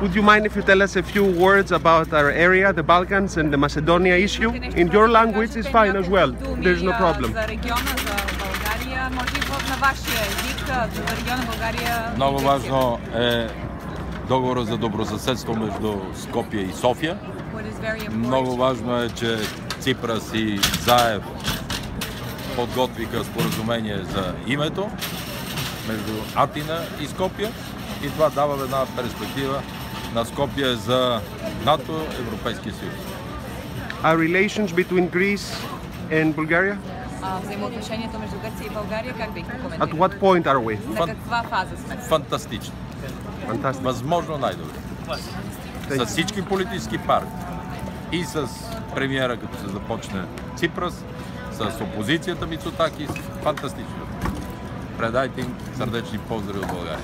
Would you mind if you tell us a few words about our area, the Balkans and the Macedonia issue? In your language is fine as well. There's no problem. Много важно е договора за добросъседство между Скопие и София. Много важно е, че Ципрас и Заев подготвиха споразумение за името между Атина и Скопие и това дава една перспектива на Скопие за НАТО, Европейския съюз. Are relations between Greece and Bulgaria? Взаимоотношението между Гърция и България, как бихте коментирали? At what point are we? На каква фаза сме? Фантастично. Fantastic. Възможно най-добре. С всички политически партии и с премиера, като се започне Ципрас, с опозицията Мицотакис. Фантастично. Предайте им сърдечни поздрави от България.